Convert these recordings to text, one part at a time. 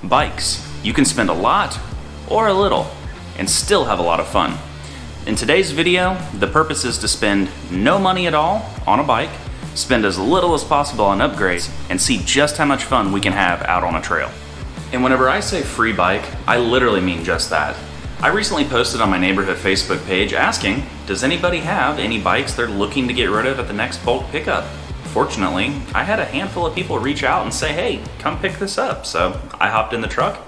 Bikes. You can spend a lot or a little and still have a lot of fun. In today's video, the purpose is to spend no money at all on a bike, spend as little as possible on upgrades, and see just how much fun we can have out on a trail. And whenever I say free bike, I literally mean just that. I recently posted on my neighborhood Facebook page asking, does anybody have any bikes they're looking to get rid of at the next bulk pickup? Fortunately, I had a handful of people reach out and say, hey, come pick this up. So I hopped in the truck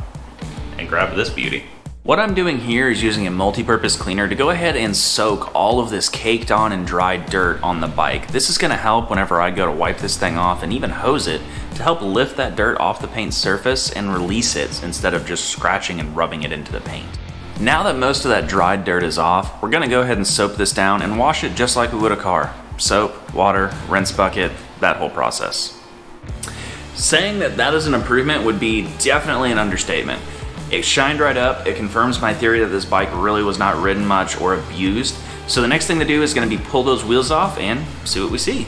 and grabbed this beauty. What I'm doing here is using a multi-purpose cleaner to go ahead and soak all of this caked on and dried dirt on the bike. This is going to help whenever I go to wipe this thing off and even hose it to help lift that dirt off the paint surface and release it instead of just scratching and rubbing it into the paint. Now that most of that dried dirt is off, we're going to go ahead and soap this down and wash it just like we would a car. Soap, water, rinse bucket, that whole process. Saying that is an improvement would be definitely an understatement. It shined right up. It confirms my theory that this bike really was not ridden much or abused. So the next thing to do is going to be pull those wheels off and see what we see.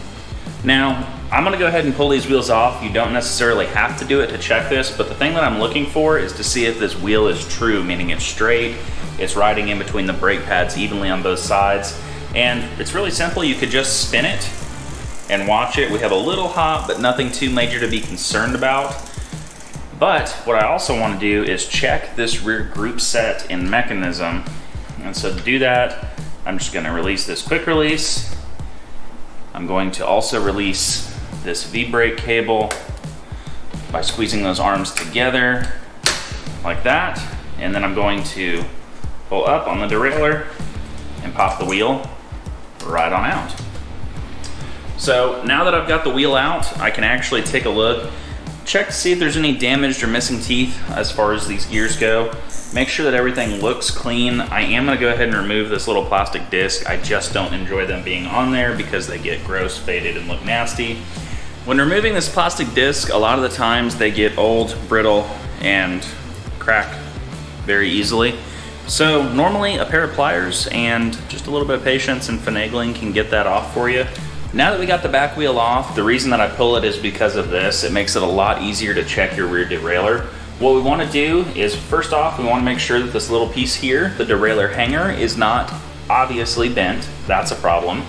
Now, I'm going to go ahead and pull these wheels off. You don't necessarily have to do it to check this, but the thing that I'm looking for is to see if this wheel is true, meaning it's straight, it's riding in between the brake pads evenly on both sides. And it's really simple. You could just spin it and watch it. We have a little hop, but nothing too major to be concerned about. But what I also want to do is check this rear group set and mechanism. And so to do that, I'm just going to release this quick release. I'm going to also release this V-brake cable by squeezing those arms together like that. And then I'm going to pull up on the derailleur and pop the wheel right on out. So now that I've got the wheel out, I can actually take a look, check to see if there's any damaged or missing teeth as far as these gears go. Make sure that everything looks clean. I am going to go ahead and remove this little plastic disc. I just don't enjoy them being on there because they get gross, faded, and look nasty. When removing this plastic disc, a lot of the times they get old, brittle, and crack very easily. So normally a pair of pliers and just a little bit of patience and finagling can get that off for you. Now that we got the back wheel off, the reason that I pull it is because of this. It makes it a lot easier to check your rear derailleur. What we want to do is, first off, we want to make sure that this little piece here, the derailleur hanger, is not obviously bent. That's a problem.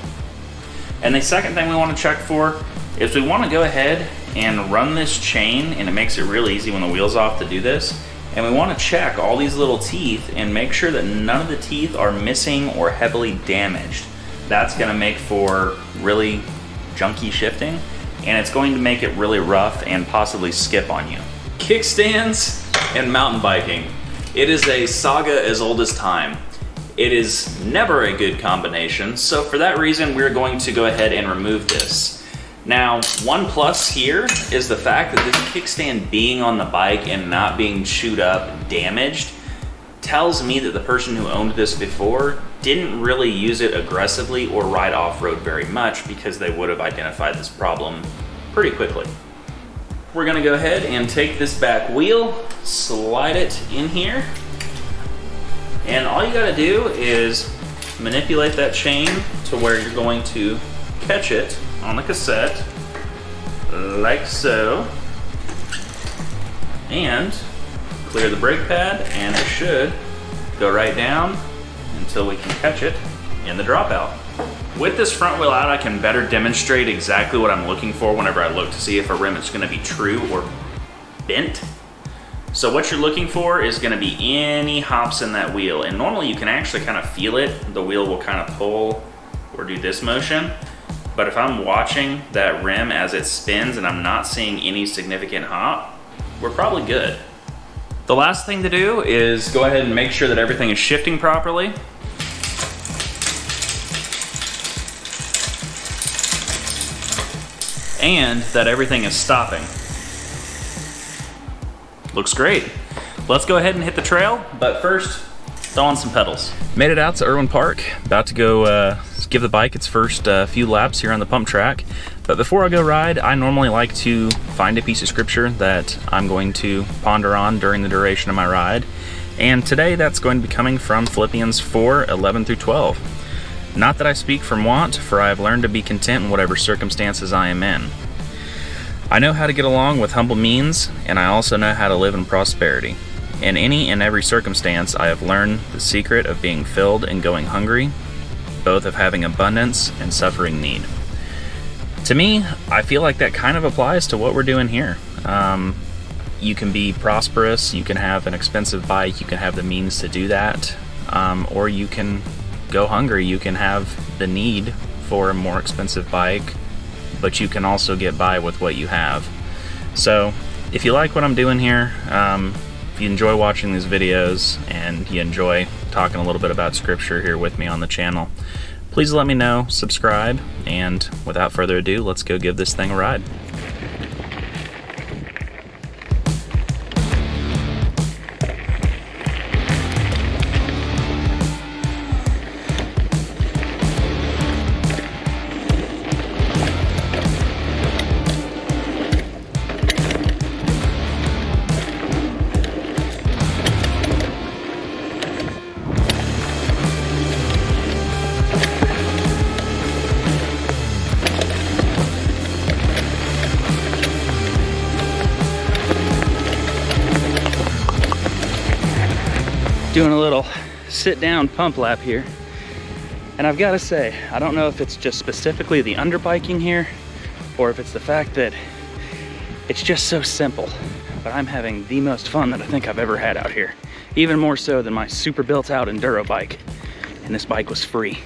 And the second thing we want to check for is we want to go ahead and run this chain, and it makes it really easy when the wheel's off to do this. And we want to check all these little teeth and make sure that none of the teeth are missing or heavily damaged. That's going to make for really junky shifting, and it's going to make it really rough and possibly skip on you. Kickstands and mountain biking. It is a saga as old as time. It is never a good combination, so for that reason we're going to go ahead and remove this. Now, one plus here is the fact that this kickstand being on the bike and not being chewed up, damaged, tells me that the person who owned this before didn't really use it aggressively or ride off-road very much, because they would have identified this problem pretty quickly. We're gonna go ahead and take this back wheel, slide it in here, and all you gotta do is manipulate that chain to where you're going to catch it on the cassette, like so, and clear the brake pad, and it should go right down until we can catch it in the dropout. With this front wheel out, I can better demonstrate exactly what I'm looking for whenever I look to see if a rim is going to be true or bent. So what you're looking for is going to be any hops in that wheel, and normally you can actually kind of feel it. The wheel will kind of pull or do this motion. But if I'm watching that rim as it spins and I'm not seeing any significant hop, we're probably good. The last thing to do is go ahead and make sure that everything is shifting properly. And that everything is stopping. Looks great. Let's go ahead and hit the trail, but first, throw on some pedals. Made it out to Irwin Park, about to go give the bike its first few laps here on the pump track. But before I go ride, I normally like to find a piece of scripture that I'm going to ponder on during the duration of my ride. And today that's going to be coming from Philippians 4:11-12. Not that I speak from want, for I have learned to be content in whatever circumstances I am in. I know how to get along with humble means, and I also know how to live in prosperity. In any and every circumstance, I have learned the secret of being filled and going hungry, both of having abundance and suffering need. To me, I feel like that kind of applies to what we're doing here. You can be prosperous, you can have an expensive bike, you can have the means to do that, or you can go hungry, you can have the need for a more expensive bike, but you can also get by with what you have. So if you like what I'm doing here, if you enjoy watching these videos and you enjoy talking a little bit about scripture here with me on the channel, please let me know, subscribe, and without further ado, let's go give this thing a ride. Doing a little sit-down pump lap here, and I've got to say, I don't know if it's just specifically the underbiking here or if it's the fact that it's just so simple, but I'm having the most fun that I think I've ever had out here, even more so than my super built out enduro bike, and this bike was free.